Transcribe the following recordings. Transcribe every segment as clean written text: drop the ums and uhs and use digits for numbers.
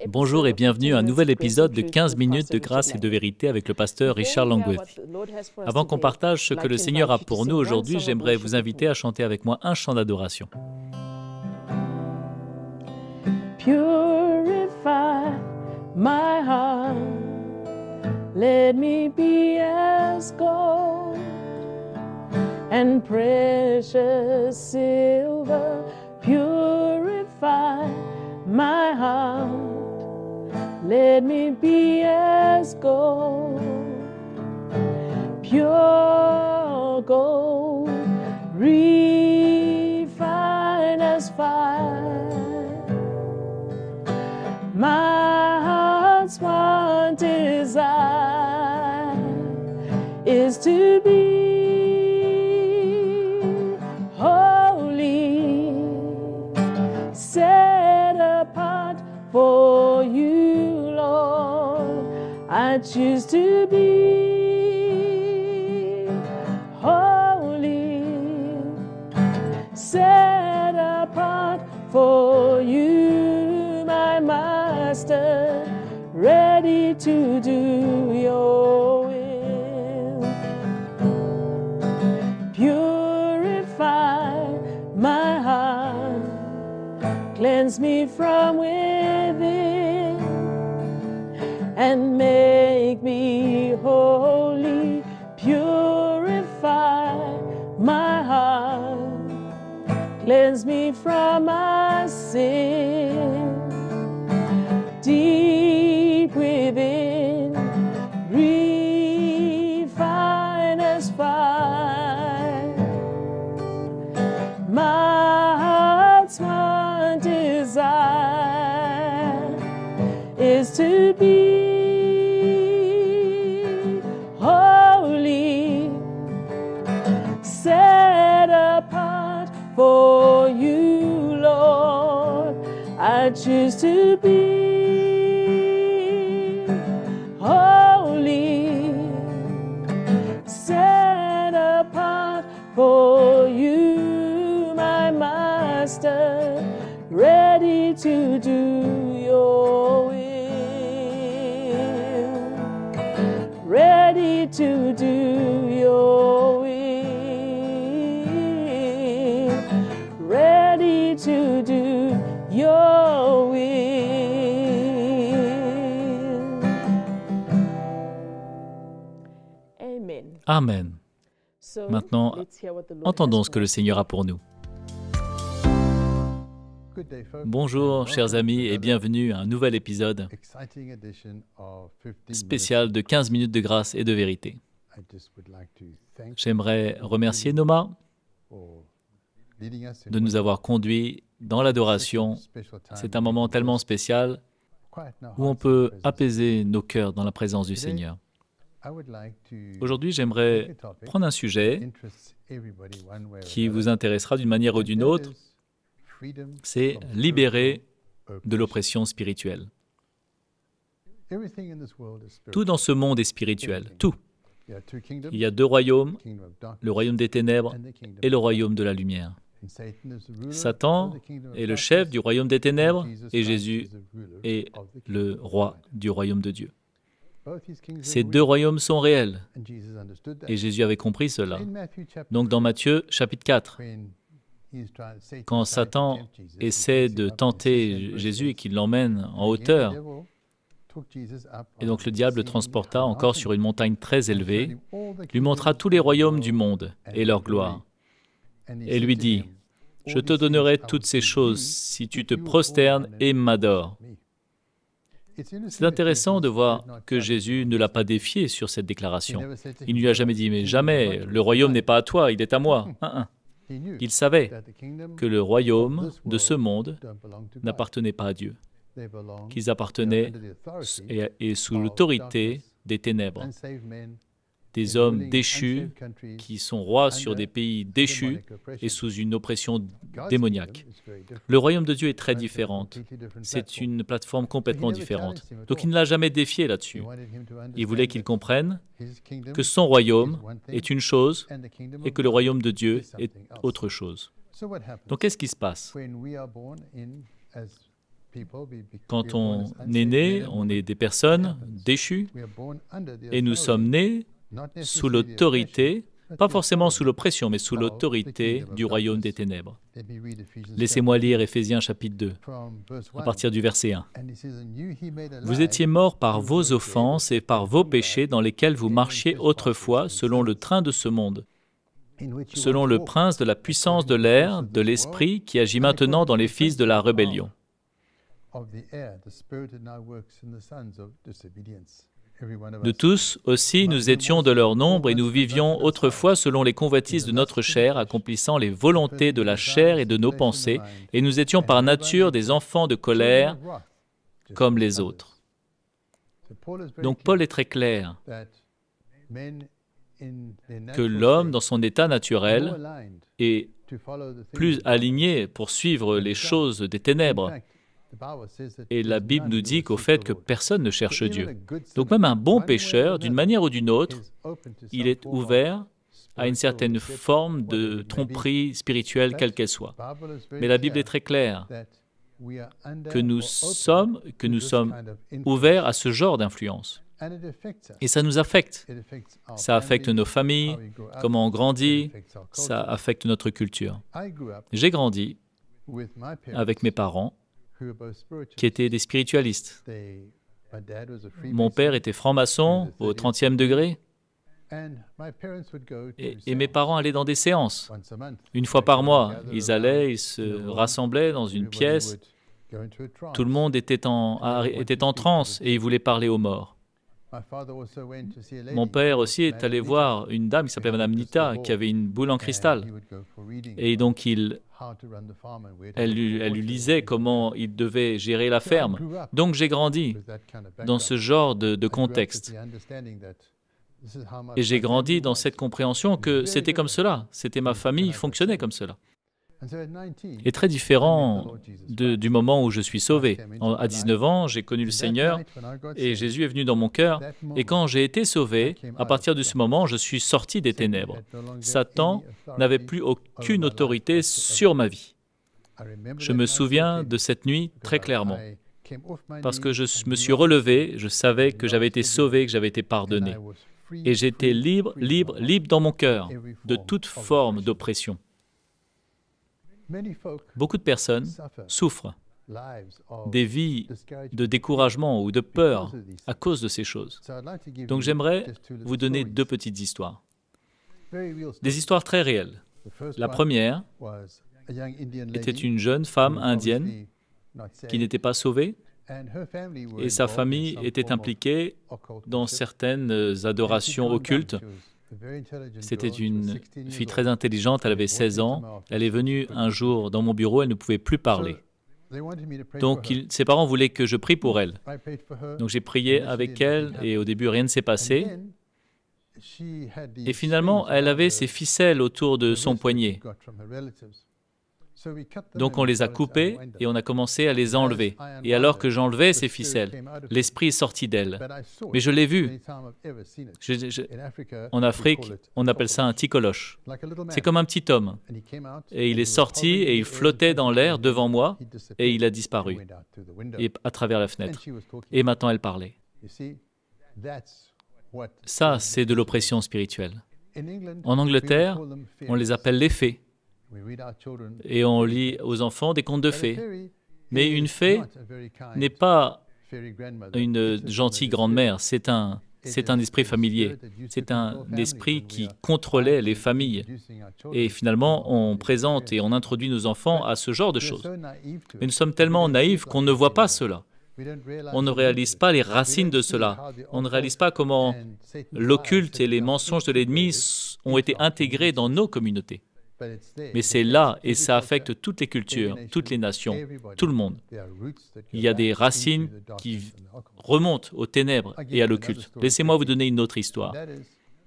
Bonjour et bienvenue à un nouvel épisode de 15 minutes de grâce et de vérité avec le pasteur Richard Langworthy. Avant qu'on partage ce que le Seigneur a pour nous aujourd'hui, j'aimerais vous inviter à chanter avec moi un chant d'adoration. Purify my heart, let me be as gold and precious silver. Purify my heart, let me be as gold, pure gold, refined as fire. My heart's one desire is to be holy, set apart for you, Lord. I choose to be holy, set apart for you, my Master, ready to do your will. Purify my heart, cleanse me from within, and make me holy. Purify my heart, cleanse me from my sin. Deep within, refine as fire. My heart's one desire is to be holy, set apart for you, Lord. I choose to be holy, set apart for you, my Master, ready to do your will, ready to do your will, ready to do your will. Amen. Maintenant, entendons ce que le Seigneur a pour nous. Bonjour, chers amis, et bienvenue à un nouvel épisode spécial de 15 minutes de grâce et de vérité. J'aimerais remercier Noma de nous avoir conduits dans l'adoration. C'est un moment tellement spécial où on peut apaiser nos cœurs dans la présence du Seigneur. Aujourd'hui, j'aimerais prendre un sujet qui vous intéressera d'une manière ou d'une autre. C'est libérer de l'oppression spirituelle. Tout dans ce monde est spirituel, tout. Il y a deux royaumes, le royaume des ténèbres et le royaume de la lumière. Satan est le chef du royaume des ténèbres et Jésus est le roi du royaume de Dieu. Ces deux royaumes sont réels et Jésus avait compris cela. Donc dans Matthieu chapitre 4, quand Satan essaie de tenter Jésus et qu'il l'emmène en hauteur, et donc le diable le transporta encore sur une montagne très élevée, lui montra tous les royaumes du monde et leur gloire, et lui dit, « Je te donnerai toutes ces choses si tu te prosternes et m'adores. » C'est intéressant de voir que Jésus ne l'a pas défié sur cette déclaration. Il ne lui a jamais dit « Mais jamais, le royaume n'est pas à toi, il est à moi. » Il savait que le royaume de ce monde n'appartenait pas à Dieu, qu'ils appartenaient et sous l'autorité des ténèbres, des hommes déchus qui sont rois sur des pays déchus et sous une oppression démoniaque. Le royaume de Dieu est très différent. C'est une plateforme complètement différente. Donc il ne l'a jamais défié là-dessus. Il voulait qu'il comprenne que son royaume est une chose et que le royaume de Dieu est autre chose. Donc qu'est-ce qui se passe? Quand on est né, on est des personnes déchues et nous sommes nés sous l'autorité, pas forcément sous l'oppression, mais sous l'autorité du royaume des ténèbres. Laissez-moi lire Éphésiens chapitre 2, à partir du verset 1. « Vous étiez morts par vos offenses et par vos péchés dans lesquels vous marchiez autrefois selon le train de ce monde, selon le prince de la puissance de l'air, de l'esprit qui agit maintenant dans les fils de la rébellion. » De tous aussi, nous étions de leur nombre et nous vivions autrefois selon les convoitises de notre chair, accomplissant les volontés de la chair et de nos pensées, et nous étions par nature des enfants de colère comme les autres. Donc Paul est très clair que l'homme, dans son état naturel, est plus aligné pour suivre les choses des ténèbres. Et la Bible nous dit qu'au fait que personne ne cherche Dieu. Donc même un bon pécheur, d'une manière ou d'une autre, il est ouvert à une certaine forme de tromperie spirituelle, quelle qu'elle soit. Mais la Bible est très claire que nous sommes ouverts à ce genre d'influence. Et ça nous affecte. Ça affecte nos familles, comment on grandit, ça affecte notre culture. J'ai grandi avec mes parents qui étaient des spiritualistes. Mon père était franc-maçon au 30e degré et mes parents allaient dans des séances. Une fois par mois, ils se rassemblaient dans une pièce. Tout le monde était en transe et ils voulaient parler aux morts. Mon père aussi est allé voir une dame qui s'appelait Madame Nita, qui avait une boule en cristal. Et donc, elle lui lisait comment il devait gérer la ferme. Donc, j'ai grandi dans ce genre de contexte. Et j'ai grandi dans cette compréhension que c'était comme cela. C'était ma famille, fonctionnait comme cela. Et très différent du moment où je suis sauvé. À 19 ans, j'ai connu le Seigneur et Jésus est venu dans mon cœur. Et quand j'ai été sauvé, à partir de ce moment, je suis sorti des ténèbres. Satan n'avait plus aucune autorité sur ma vie. Je me souviens de cette nuit très clairement. Parce que je me suis relevé, je savais que j'avais été sauvé, que j'avais été pardonné. Et j'étais libre dans mon cœur de toute forme d'oppression. Beaucoup de personnes souffrent des vies de découragement ou de peur à cause de ces choses. Donc j'aimerais vous donner deux petites histoires. Des histoires très réelles. La première était une jeune femme indienne qui n'était pas sauvée et sa famille était impliquée dans certaines adorations occultes. C'était une fille très intelligente, elle avait 16 ans. Elle est venue un jour dans mon bureau, elle ne pouvait plus parler. Donc ses parents voulaient que je prie pour elle. Donc j'ai prié avec elle et au début rien ne s'est passé. Et finalement, elle avait ses ficelles autour de son poignet. Donc on les a coupées et on a commencé à les enlever. Et alors que j'enlevais ces ficelles, l'esprit est sorti d'elle. Mais je l'ai vu. En Afrique, on appelle ça un tikoloche. C'est comme un petit homme. Et il est sorti et il flottait dans l'air devant moi et il a disparu à travers la fenêtre. Et maintenant elle parlait. Ça, c'est de l'oppression spirituelle. En Angleterre, on les appelle les fées. Et on lit aux enfants des contes de fées. Mais une fée n'est pas une gentille grand-mère, c'est un esprit familier. C'est un esprit qui contrôlait les familles. Et finalement, on présente et on introduit nos enfants à ce genre de choses. Mais nous sommes tellement naïfs qu'on ne voit pas cela. On ne réalise pas les racines de cela. On ne réalise pas comment l'occulte et les mensonges de l'ennemi ont été intégrés dans nos communautés. Mais c'est là, et ça affecte toutes les cultures, toutes les nations, tout le monde. Il y a des racines qui remontent aux ténèbres et à l'occulte. Laissez-moi vous donner une autre histoire.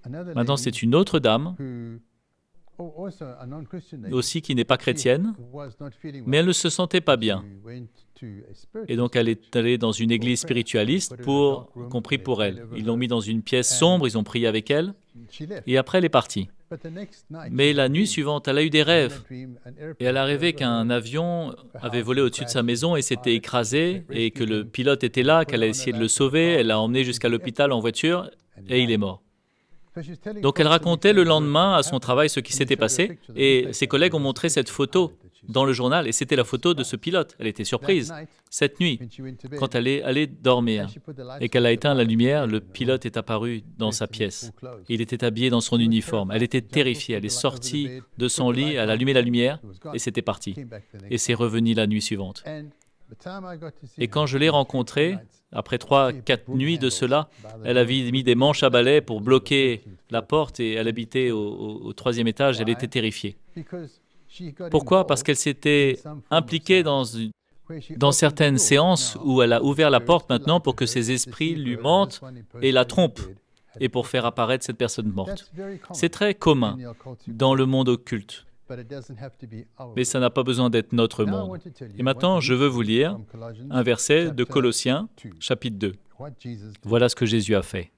Maintenant, c'est une autre dame, aussi qui n'est pas chrétienne, mais elle ne se sentait pas bien. Et donc, elle est allée dans une église spiritualiste qu'on prie pour elle. Ils l'ont mis dans une pièce sombre, ils ont prié avec elle, et après, elle est partie. Mais la nuit suivante, elle a eu des rêves. Et elle a rêvé qu'un avion avait volé au-dessus de sa maison et s'était écrasé, et que le pilote était là, qu'elle a essayé de le sauver, elle l'a emmené jusqu'à l'hôpital en voiture, et il est mort. Donc elle racontait le lendemain à son travail ce qui s'était passé, et ses collègues ont montré cette photo dans le journal, et c'était la photo de ce pilote. Elle était surprise. Cette nuit, quand elle est allée dormir et qu'elle a éteint la lumière, le pilote est apparu dans sa pièce. Il était habillé dans son uniforme. Elle était terrifiée. Elle est sortie de son lit, elle a allumé la lumière et c'était parti. Et c'est revenu la nuit suivante. Et quand je l'ai rencontrée, après 3-4 nuits de cela, elle avait mis des manches à balai pour bloquer la porte et elle habitait au 3e étage. Elle était terrifiée. Pourquoi? Parce qu'elle s'était impliquée dans certaines séances où elle a ouvert la porte maintenant pour que ces esprits lui mentent et la trompent et pour faire apparaître cette personne morte. C'est très commun dans le monde occulte, mais ça n'a pas besoin d'être notre monde. Et maintenant, je veux vous lire un verset de Colossiens, chapitre 2. Voilà ce que Jésus a fait.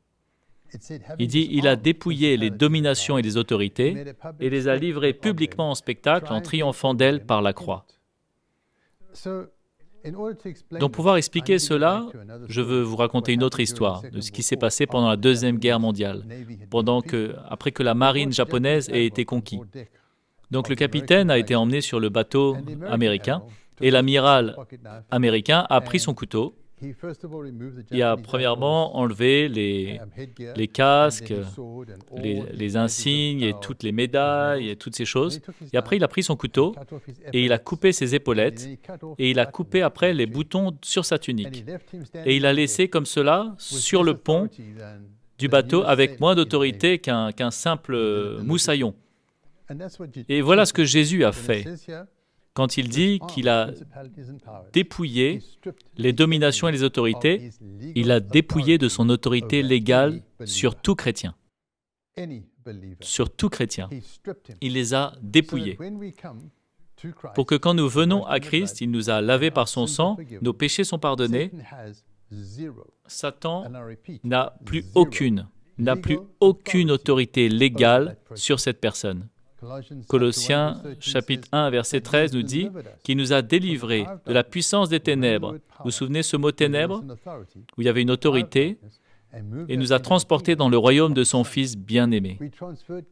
Il dit, il a dépouillé les dominations et les autorités et les a livrées publiquement en spectacle en triomphant d'elles par la croix. Donc, pour pouvoir expliquer cela, je veux vous raconter une autre histoire de ce qui s'est passé pendant la Deuxième Guerre mondiale, après que la marine japonaise ait été conquise. Donc, le capitaine a été emmené sur le bateau américain et l'amiral américain a pris son couteau. Il a premièrement enlevé les casques, les insignes et toutes les médailles et toutes ces choses. Et après, il a pris son couteau et il a coupé ses épaulettes et il a coupé après les boutons sur sa tunique. Et il a laissé comme cela sur le pont du bateau avec moins d'autorité qu'un simple moussaillon. Et voilà ce que Jésus a fait. Quand il dit qu'il a dépouillé les dominations et les autorités, il a dépouillé de son autorité légale sur tout chrétien. Sur tout chrétien. Il les a dépouillés. Pour que quand nous venons à Christ, il nous a lavés par son sang, nos péchés sont pardonnés. Satan n'a plus aucune autorité légale sur cette personne. Colossiens chapitre 1, verset 13 nous dit qu'il nous a délivrés de la puissance des ténèbres. Vous vous souvenez ce mot ténèbres, où il y avait une autorité, et nous a transportés dans le royaume de son Fils bien-aimé.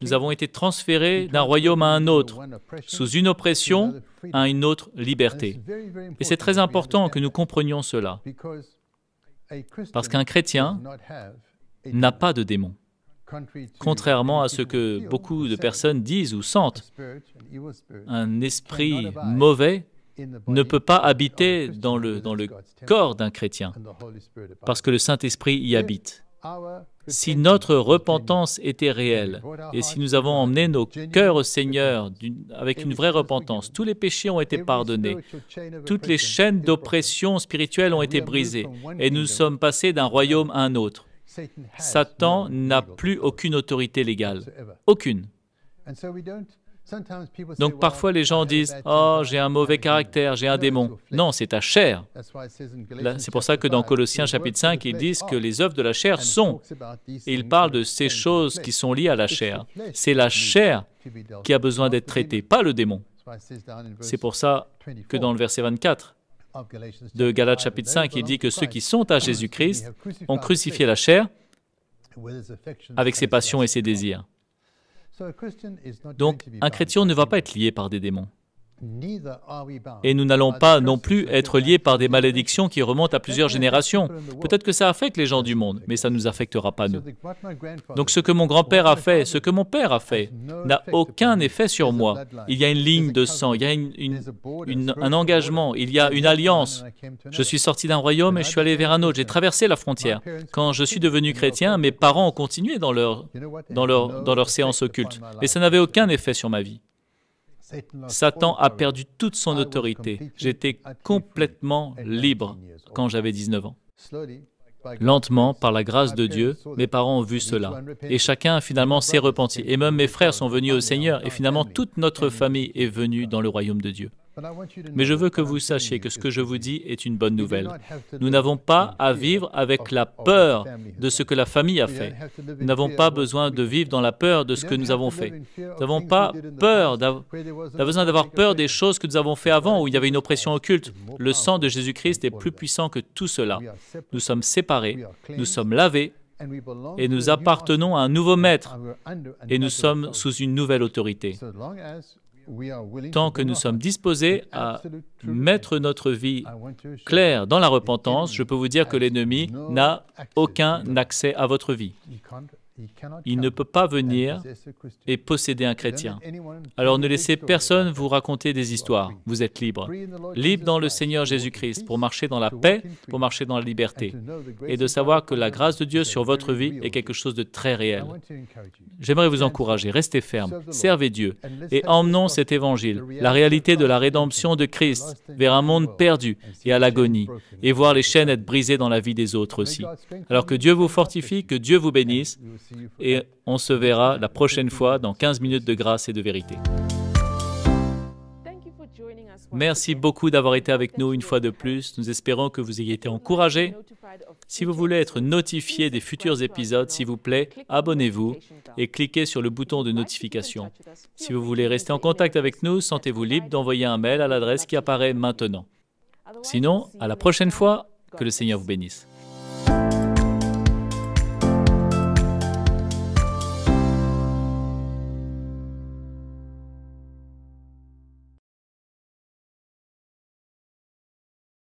Nous avons été transférés d'un royaume à un autre, sous une oppression à une autre liberté. Et c'est très important que nous comprenions cela, parce qu'un chrétien n'a pas de démon. Contrairement à ce que beaucoup de personnes disent ou sentent, un esprit mauvais ne peut pas habiter dans le corps d'un chrétien, parce que le Saint-Esprit y habite. Si notre repentance était réelle, et si nous avons emmené nos cœurs au Seigneur avec une vraie repentance, tous les péchés ont été pardonnés, toutes les chaînes d'oppression spirituelle ont été brisées, et nous sommes passés d'un royaume à un autre. Satan n'a plus aucune autorité légale. Aucune. Donc parfois les gens disent « Oh, j'ai un mauvais caractère, j'ai un démon. » Non, c'est ta chair. C'est pour ça que dans Colossiens chapitre 5, ils disent que les œuvres de la chair sont. Et ils parlent de ces choses qui sont liées à la chair. C'est la chair qui a besoin d'être traitée, pas le démon. C'est pour ça que dans le verset 24, de Galates chapitre 5, il dit que ceux qui sont à Jésus-Christ ont crucifié la chair avec ses passions et ses désirs. Donc, un chrétien ne va pas être lié par des démons. Et nous n'allons pas non plus être liés par des malédictions qui remontent à plusieurs générations. Peut-être que ça affecte les gens du monde, mais ça ne nous affectera pas nous. Donc ce que mon grand-père a fait, ce que mon père a fait, n'a aucun effet sur moi. Il y a une ligne de sang, il y a un engagement, il y a une alliance. Je suis sorti d'un royaume et je suis allé vers un autre. J'ai traversé la frontière. Quand je suis devenu chrétien, mes parents ont continué dans leur séance occulte. Mais ça n'avait aucun effet sur ma vie. Satan a perdu toute son autorité. J'étais complètement libre quand j'avais 19 ans. Lentement, par la grâce de Dieu, mes parents ont vu cela. Et chacun finalement s'est repenti. Et même mes frères sont venus au Seigneur. Et finalement, toute notre famille est venue dans le royaume de Dieu. Mais je veux que vous sachiez que ce que je vous dis est une bonne nouvelle. Nous n'avons pas à vivre avec la peur de ce que la famille a fait. Nous n'avons pas besoin de vivre dans la peur de ce que nous avons fait. Nous n'avons pas besoin d'avoir peur des choses que nous avons fait avant où il y avait une oppression occulte. Le sang de Jésus-Christ est plus puissant que tout cela. Nous sommes séparés, nous sommes lavés et nous appartenons à un nouveau maître et nous sommes sous une nouvelle autorité. Tant que nous sommes disposés à mettre notre vie claire dans la repentance, je peux vous dire que l'ennemi n'a aucun accès à votre vie. Il ne peut pas venir et posséder un chrétien. Alors ne laissez personne vous raconter des histoires. Vous êtes libre. Libre dans le Seigneur Jésus-Christ pour marcher dans la paix, pour marcher dans la liberté. Et de savoir que la grâce de Dieu sur votre vie est quelque chose de très réel. J'aimerais vous encourager. Restez ferme. Servez Dieu. Et emmenons cet évangile, la réalité de la rédemption de Christ, vers un monde perdu et à l'agonie. Et voir les chaînes être brisées dans la vie des autres aussi. Alors que Dieu vous fortifie, que Dieu vous bénisse. Et on se verra la prochaine fois dans 15 minutes de grâce et de vérité. Merci beaucoup d'avoir été avec nous une fois de plus. Nous espérons que vous ayez été encouragés. Si vous voulez être notifié des futurs épisodes, s'il vous plaît, abonnez-vous et cliquez sur le bouton de notification. Si vous voulez rester en contact avec nous, sentez-vous libre d'envoyer un mail à l'adresse qui apparaît maintenant. Sinon, à la prochaine fois, que le Seigneur vous bénisse.